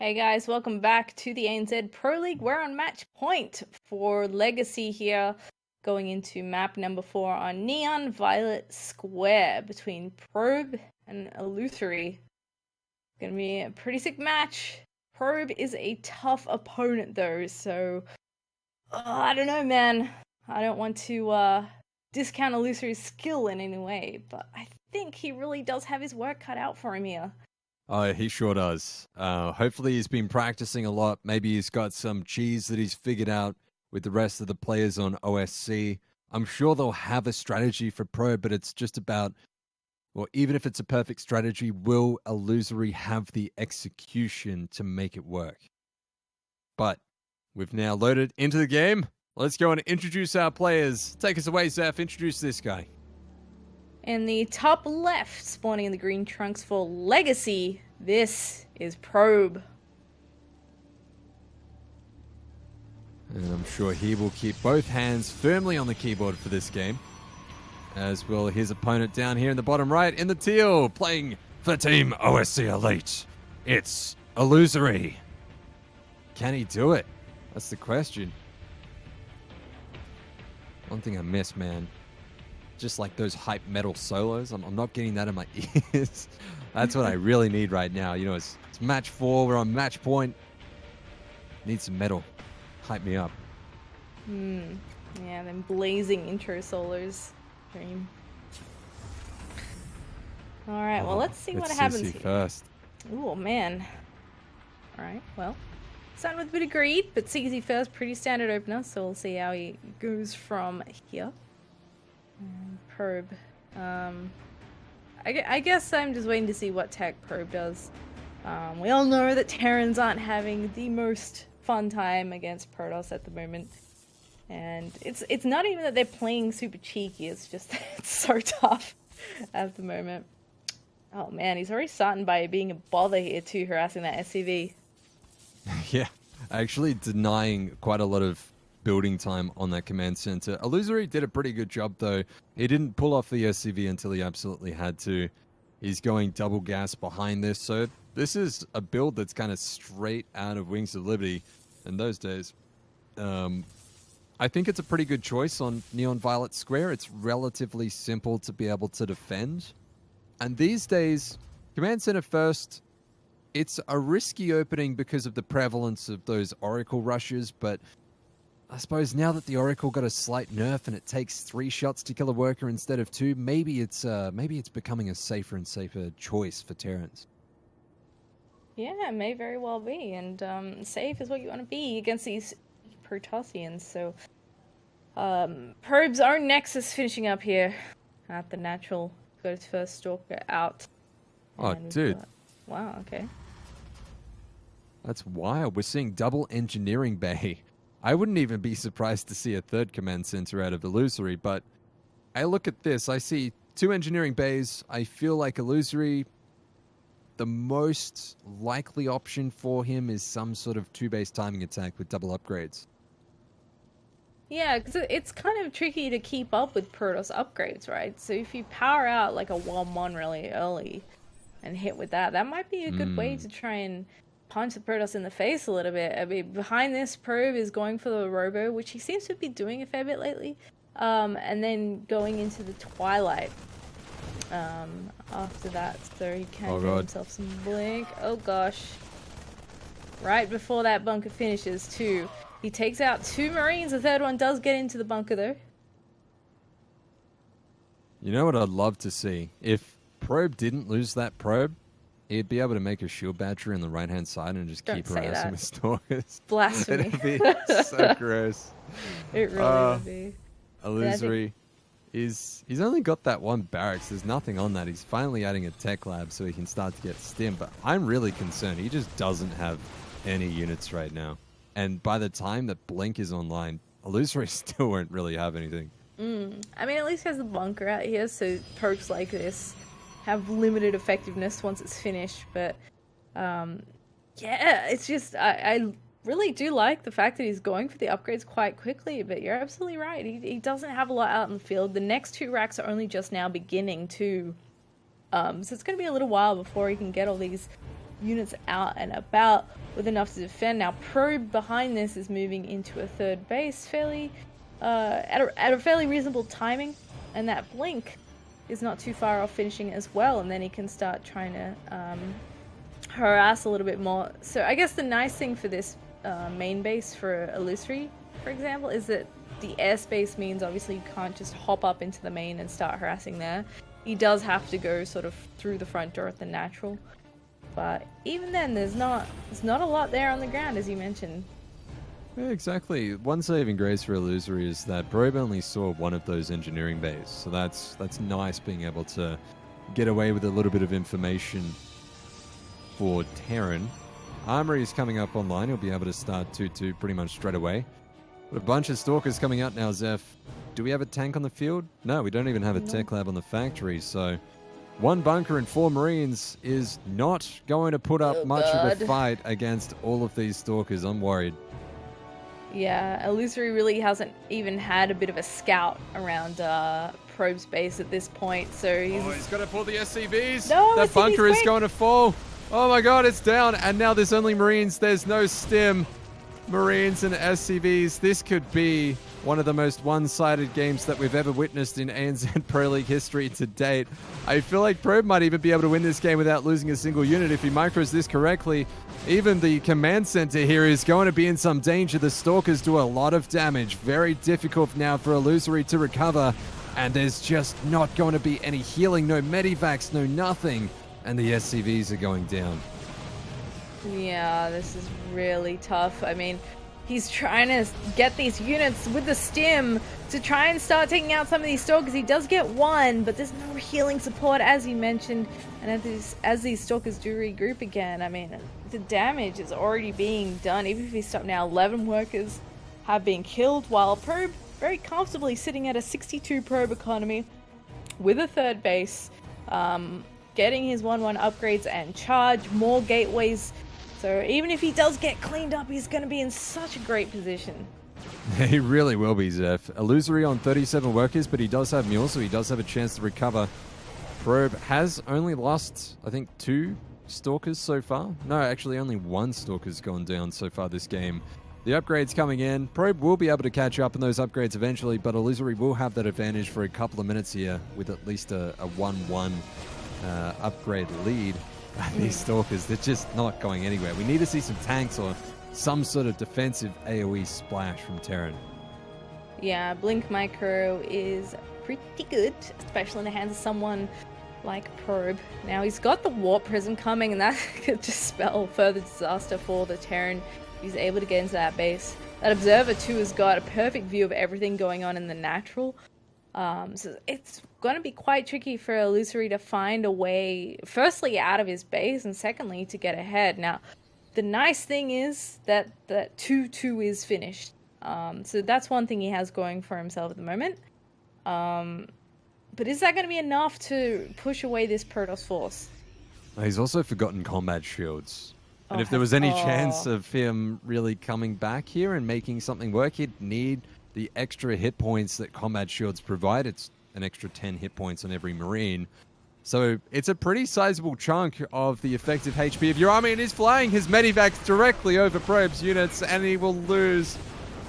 Hey guys, welcome back to the ANZ Pro League. We're on match point for Legacy here, going into map number 4 on Neon Violet Square between Probe and Elusory. Gonna be a pretty sick match. Probe is a tough opponent though, so I don't know, man. I don't want to discount Elusory's skill in any way, but I think he really does have his work cut out for him here. Oh, he sure does. Hopefully he's been practicing a lot. Maybe he's got some cheese that he's figured out with the rest of the players on OSC. I'm sure they'll have a strategy for Pro, but it's just about, well, even if it's a perfect strategy, will Elusory have the execution to make it work? But we've now loaded into the game. Let's go and introduce our players. Take us away, Zeph. Introduce this guy. In the top left, spawning in the green trunks for Legacy, this is Probe. And I'm sure he will keep both hands firmly on the keyboard for this game. As will his opponent down here in the bottom right in the teal, playing for Team OSC Elite. It's Elusory. Can he do it? That's the question. One thing I miss, man. Just like those hype metal solos. I'm not getting that in my ears. That's what I really need right now. You know, it's match 4. We're on match point. Need some metal. Hype me up. Yeah, them blazing intro solos. Dream. Alright, well, let's see what happens CC here. first. Oh, man. Alright, well. Starting with a bit of greed, but CZ first, pretty standard opener, so we'll see how he goes from here. Probe. I guess I'm just waiting to see what tech Probe does. We all know that Terrans aren't having the most fun time against Protoss at the moment. And it's not even that they're playing super cheeky, it's just that it's so tough at the moment. Oh man, he's already starting by being a bother here too, harassing that SCV. Yeah, actually denying quite a lot of building time on that command center. Elusory did a pretty good job though. He didn't pull off the SCV until he absolutely had to. He's going double gas behind this, so this is a build that's kind of straight out of Wings of Liberty in those days. I think it's a pretty good choice on Neon Violet Square. It's relatively simple to be able to defend. And these days, command center first, it's a risky opening because of the prevalence of those Oracle rushes, but I suppose now that the Oracle got a slight nerf and it takes 3 shots to kill a worker instead of 2, maybe it's becoming a safer and safer choice for Terrans. Yeah, it may very well be, and safe is what you want to be against these Protossians. So, Probe's own Nexus finishing up here at the natural. Got his first Stalker out. Oh, dude. Wow, okay. That's wild. We're seeing double engineering bay. I wouldn't even be surprised to see a third command center out of Elusory, but I look at this, I see 2 engineering bays. I feel like Elusory, the most likely option for him is some sort of 2-base timing attack with double upgrades. Yeah, because it's kind of tricky to keep up with Protoss upgrades, right? So if you power out like a 1-1 really early and hit with that, that might be a good way to try and punch the Protoss in the face a little bit. I mean, behind this, Probe is going for the Robo, which he seems to be doing a fair bit lately, and then going into the Twilight after that, so he can get himself some blink. Oh gosh. Right before that bunker finishes too. He takes out 2 Marines, the third one does get into the bunker though. You know what I'd love to see? If Probe didn't lose that probe, he'd be able to make a shield battery on the right-hand side and just keep harassing with stalkers. Blasphemy. It'd be so gross. It really would be. Elusory, he's only got that 1 barracks. There's nothing on that. He's finally adding a tech lab so he can start to get stim. But I'm really concerned. He just doesn't have any units right now. And by the time that Blink is online, Elusory still won't really have anything. I mean, at least he has the bunker out here, so perks like this have limited effectiveness once it's finished, but yeah, it's just I really do like the fact that he's going for the upgrades quite quickly, but you're absolutely right, he doesn't have a lot out in the field. The next 2 racks are only just now beginning to so it's going to be a little while before he can get all these units out and about with enough to defend. Now Probe behind this is moving into a third base fairly at a fairly reasonable timing, and that blink is not too far off finishing as well, and then he can start trying to harass a little bit more. So I guess the nice thing for this main base for Elusory, for example, is that the airspace means obviously you can't just hop up into the main and start harassing there. He does have to go sort of through the front door at the natural. But even then, there's not a lot there on the ground, as you mentioned. Yeah, exactly. One saving grace for Elusory is that Probe only saw one of those engineering bays, so that's nice being able to get away with a little bit of information for Terran. Armory is coming up online. He'll be able to start 2-2 pretty much straight away. But a bunch of Stalkers coming out now, Zeph. Do we have a tank on the field? No, we don't even have a tech lab on the factory, so one bunker and 4 Marines is not going to put up much of a fight against all of these Stalkers. I'm worried. Yeah, Elusory really hasn't even had a bit of a scout around Probe's base at this point, so he's got to pull the SCVs. No, that SCV's bunker is quick. going to fall. Oh my god, it's down, and now there's only Marines. There's no stim. Marines and SCVs. This could be one of the most one-sided games that we've ever witnessed in ANZ Pro League history to date. I feel like Probe might even be able to win this game without losing a single unit if he micros this correctly. Even the command center here is going to be in some danger. The Stalkers do a lot of damage. Very difficult now for Elusory to recover. And there's just not going to be any healing. No medivacs, no nothing. And the SCVs are going down. Yeah, this is really tough. I mean, he's trying to get these units with the stim to try and start taking out some of these Stalkers. He does get one, but there's no healing support, as you mentioned. And as these Stalkers do regroup again, I mean, the damage is already being done. Even if he stopped now, 11 workers have been killed, while Probe very comfortably sitting at a 62 Probe economy with a third base, getting his 1-1 upgrades and charge, more gateways. So even if he does get cleaned up, he's going to be in such a great position. He really will be, Zeph. Elusory on 37 workers, but he does have mules, so he does have a chance to recover. Probe has only lost, I think, 2 Stalkers so far. No, actually only 1 Stalker's gone down so far this game. The upgrades coming in. Probe will be able to catch up on those upgrades eventually, but Elusory will have that advantage for a couple of minutes here with at least a 1-1 upgrade lead. These Stalkers, they're just not going anywhere. We need to see some tanks or some sort of defensive AoE splash from Terran. Yeah, Blink Micro is pretty good, especially in the hands of someone like Probe. Now he's got the Warp Prism coming, and that could just spell further disaster for the Terran. He's able to get into that base. That Observer too has got a perfect view of everything going on in the natural. So it's going to be quite tricky for Elusory to find a way, firstly, out of his base, and secondly, to get ahead. Now, the nice thing is that 2-2 is finished. So that's one thing he has going for himself at the moment. But is that going to be enough to push away this Protoss force? He's also forgotten combat shields. And if there was any chance of him really coming back here and making something work, he'd need the extra hit points that combat shields provide. It's an extra 10 hit points on every Marine. So it's a pretty sizable chunk of the effective HP of your army, and he's flying his medivacs directly over Probe's units, and he will lose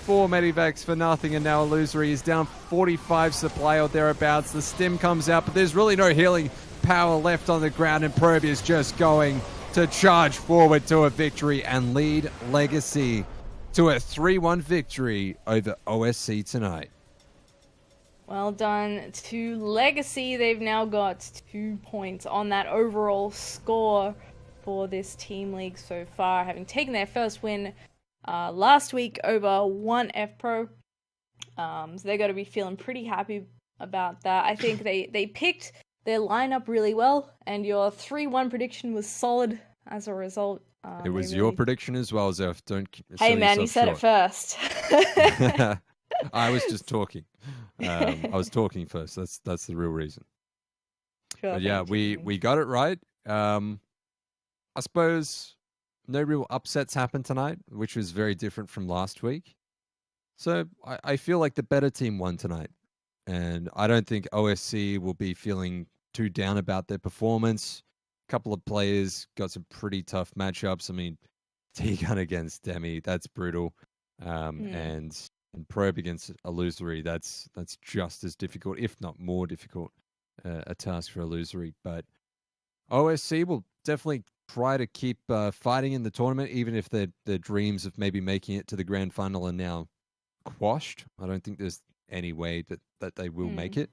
4 medivacs for nothing, and now Elusory is down 45 supply or thereabouts. The stim comes out, but there's really no healing power left on the ground, and Probe is just going to charge forward to a victory and lead Legacy to a 3-1 victory over OSC tonight. Well done to Legacy. They've now got 2 points on that overall score for this team league so far, having taken their first win last week over 1F Pro. So they're going to be feeling pretty happy about that. I think they picked their lineup really well, and your 3-1 prediction was solid as a result. It was your prediction as well, Zeph. Don't Hey man, you said it first. I was just talking. I was talking first. That's the real reason. Sure, but yeah, we got it right. I suppose no real upsets happened tonight, which was very different from last week. So I feel like the better team won tonight. And I don't think OSC will be feeling too down about their performance. couple of players got some pretty tough matchups. I mean, T-Gun against Demi, that's brutal. And Probe against Elusory, that's just as difficult, if not more difficult, a task for Elusory. But OSC will definitely try to keep fighting in the tournament, even if their dreams of maybe making it to the grand final are now quashed. I don't think there's any way that they will make it.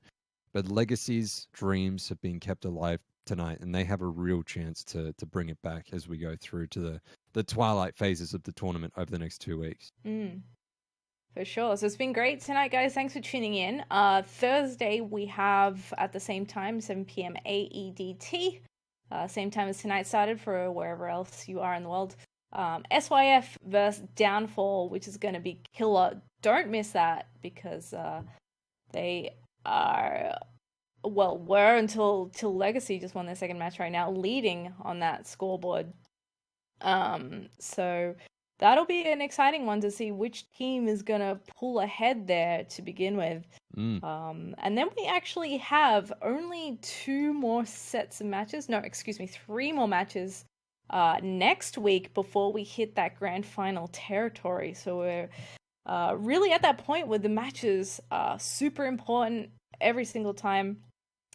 But Legacy's dreams have been kept alive tonight, and they have a real chance to bring it back as we go through to the twilight phases of the tournament over the next 2 weeks. For sure. So it's been great tonight, guys. Thanks for tuning in. Thursday, we have at the same time, 7 p.m. AEDT. Same time as tonight started for wherever else you are in the world. SYF versus Downfall, which is going to be killer. Don't miss that because they are, well, were until Legacy just won their second match right now, leading on that scoreboard. So that'll be an exciting one to see which team is going to pull ahead there to begin with. And then we actually have only 2 more sets of matches. No, excuse me, 3 more matches next week before we hit that grand final territory. So we're really at that point where the matches are super important every single time.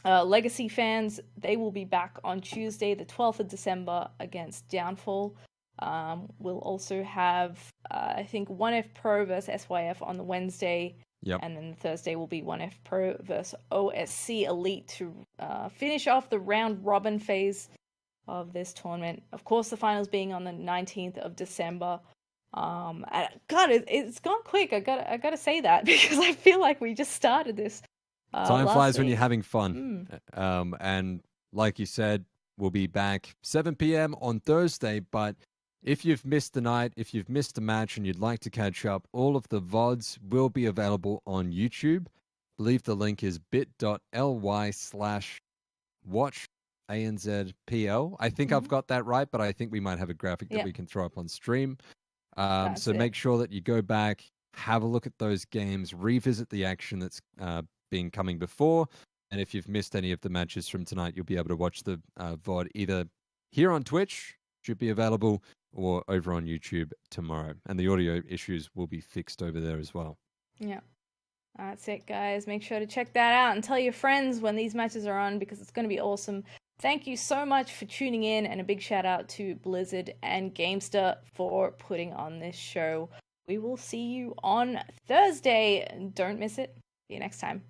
Legacy fans, they will be back on Tuesday, the 12th of December against Downfall. We'll also have, I think, 1F Pro versus SYF on the Wednesday. Yep. And then Thursday will be 1F Pro versus OSC Elite to finish off the round robin phase of this tournament. Of course, the finals being on the 19th of December. And God, it's gone quick. I gotta say that because I feel like we just started this. Time flies when you're having fun. And like you said, we'll be back 7 p.m. on Thursday. But if you've missed the night, if you've missed a match and you'd like to catch up, all of the VODs will be available on YouTube. I believe the link is bit.ly/watch ANZPL. I think I've got that right, but I think we might have a graphic that we can throw up on stream. So make sure that you go back, have a look at those games, revisit the action that's been coming before. And if you've missed any of the matches from tonight, you'll be able to watch the VOD either here on Twitch, should be available, or over on YouTube tomorrow. And the audio issues will be fixed over there as well. Yeah. That's it, guys. Make sure to check that out and tell your friends when these matches are on because it's going to be awesome. Thank you so much for tuning in, and a big shout out to Blizzard and Gamester for putting on this show. We will see you on Thursday. Don't miss it. See you next time.